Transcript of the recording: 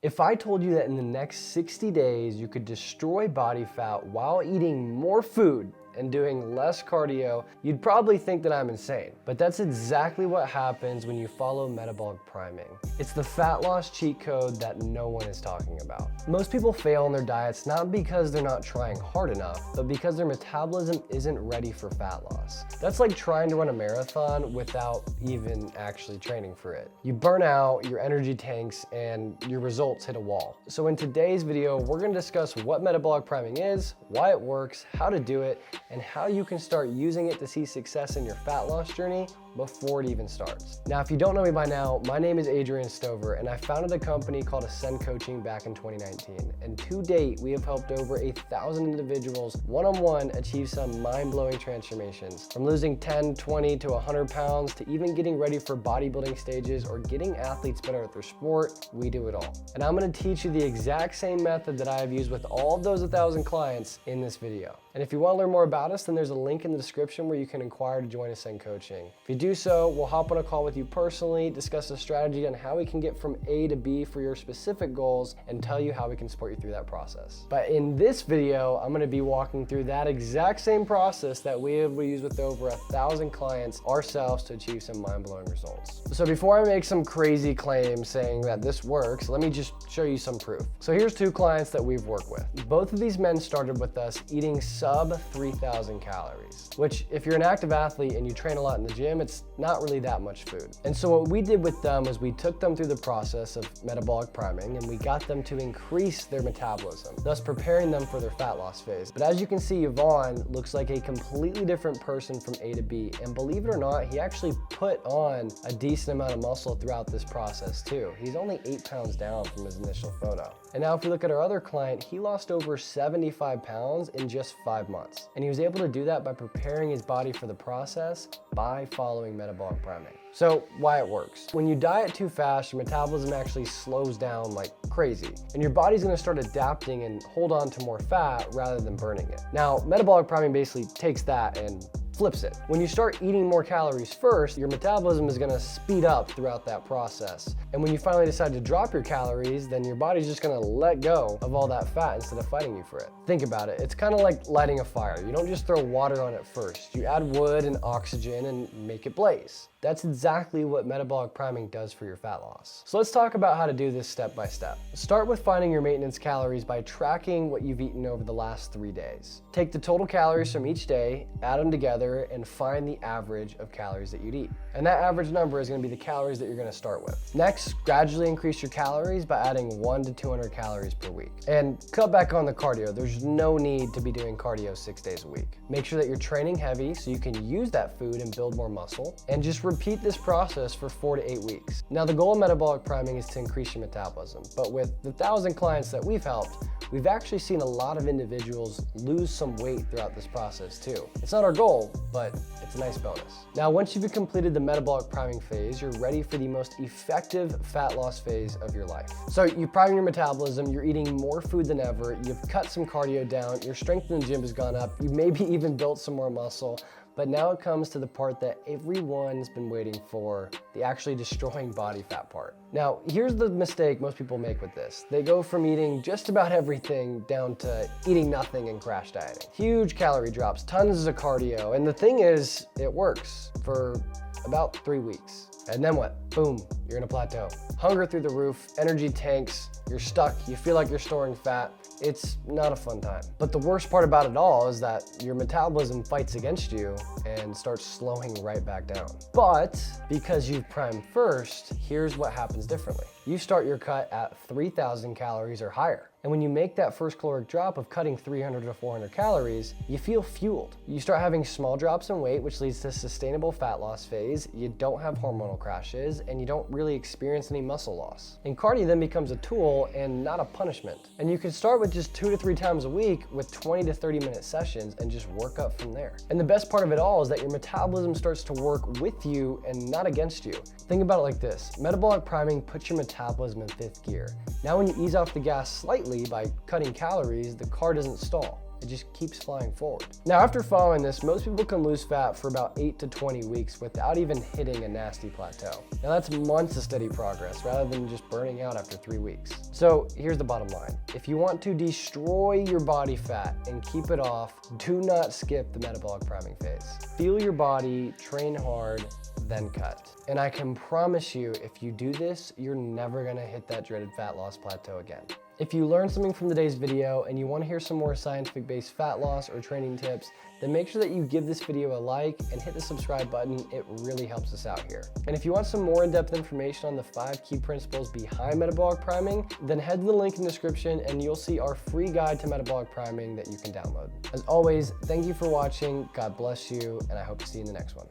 If I told you that in the next 60 days you could destroy body fat while eating more food and doing less cardio, you'd probably think that I'm insane. But that's exactly what happens when you follow metabolic priming. It's the fat loss cheat code that no one is talking about. Most people fail in their diets not because they're not trying hard enough, but because their metabolism isn't ready for fat loss. That's like trying to run a marathon without even actually training for it. You burn out, your energy tanks, and your results hit a wall. So in today's video, we're gonna discuss what metabolic priming is, why it works, how to do it, and how you can start using it to see success in your fat loss journey before it even starts. Now, if you don't know me by now, my name is Adrian Stover, and I founded a company called Ascend Coaching back in 2019. And to date, we have helped over 1,000 individuals one-on-one achieve some mind-blowing transformations. From losing 10, 20 to 100 pounds to even getting ready for bodybuilding stages or getting athletes better at their sport, we do it all. And I'm gonna teach you the exact same method that I have used with all of those 1,000 clients in this video. And if you want to learn more about us, then there's a link in the description where you can inquire to join Ascend Coaching. If you do so, we'll hop on a call with you personally, discuss a strategy on how we can get from A to B for your specific goals, and tell you how we can support you through that process. But in this video, I'm going to be walking through that exact same process that we have used with over 1,000 clients ourselves to achieve some mind-blowing results. So before I make some crazy claims saying that this works, let me just show you some proof. So here's 2 clients that we've worked with. Both of these men started with us eating sub 3,000 calories, which if you're an active athlete and you train a lot in the gym, it's not really that much food. And so what we did with them was we took them through the process of metabolic priming and we got them to increase their metabolism, thus preparing them for their fat loss phase. But as you can see, Yvonne looks like a completely different person from A to B. And believe it or not, he actually put on a decent amount of muscle throughout this process too. He's only 8 pounds down from his initial photo. And now if you look at our other client, he lost over 75 pounds in just 5 months. And he was able to do that by preparing his body for the process by following metabolic priming. So why it works. When you diet too fast, your metabolism actually slows down like crazy. And your body's gonna start adapting and hold on to more fat rather than burning it. Now, metabolic priming basically takes that and flips it. When you start eating more calories first, your metabolism is gonna speed up throughout that process. And when you finally decide to drop your calories, then your body's just gonna let go of all that fat instead of fighting you for it. Think about it. It's kind of like lighting a fire. You don't just throw water on it first. You add wood and oxygen and make it blaze. That's exactly what metabolic priming does for your fat loss. So let's talk about how to do this step by step. Start with finding your maintenance calories by tracking what you've eaten over the last 3 days. Take the total calories from each day, add them together, and find the average of calories that you'd eat. And that average number is gonna be the calories that you're gonna start with. Next, gradually increase your calories by adding 100 to 200 calories per week. And cut back on the cardio. There's no need to be doing cardio 6 days a week. Make sure that you're training heavy so you can use that food and build more muscle. And just repeat this process for 4 to 8 weeks. Now, the goal of metabolic priming is to increase your metabolism. But with the 1,000 clients that we've helped, we've actually seen a lot of individuals lose some weight throughout this process too. It's not our goal, but it's a nice bonus. Now, once you've completed the metabolic priming phase, you're ready for the most effective fat loss phase of your life. So you prime your metabolism, you're eating more food than ever, you've cut some cardio down, your strength in the gym has gone up, you maybe even built some more muscle. But now it comes to the part that everyone's been waiting for, the actually destroying body fat part. Now, here's the mistake most people make with this. They go from eating just about everything down to eating nothing and crash dieting. Huge calorie drops, tons of cardio, and the thing is, it works for about 3 weeks. And then what? Boom, you're in a plateau. Hunger through the roof, energy tanks, you're stuck, you feel like you're storing fat. It's not a fun time. But the worst part about it all is that your metabolism fights against you and starts slowing right back down. But because you've primed first, here's what happens differently. You start your cut at 3,000 calories or higher. And when you make that first caloric drop of cutting 300 to 400 calories, you feel fueled. You start having small drops in weight, which leads to sustainable fat loss phase. You don't have hormonal crashes, and you don't really experience any muscle loss. And cardio then becomes a tool and not a punishment. And you can start with just 2 to 3 times a week with 20 to 30-minute sessions and just work up from there. And the best part of it all is that your metabolism starts to work with you and not against you. Think about it like this. Metabolic priming puts your metabolism in 5th gear. Now when you ease off the gas slightly by cutting calories, the car doesn't stall. It just keeps flying forward. Now, after following this, most people can lose fat for about 8 to 20 weeks without even hitting a nasty plateau. Now, that's months of steady progress rather than just burning out after 3 weeks. So here's the bottom line. If you want to destroy your body fat and keep it off, do not skip the metabolic priming phase. Feel your body, train hard, then cut. And I can promise you, if you do this, you're never gonna hit that dreaded fat loss plateau again. If you learned something from today's video and you want to hear some more scientific-based fat loss or training tips, then make sure that you give this video a like and hit the subscribe button. It really helps us out here. And if you want some more in-depth information on the 5 key principles behind metabolic priming, then head to the link in the description and you'll see our free guide to metabolic priming that you can download. As always, thank you for watching, God bless you, and I hope to see you in the next one.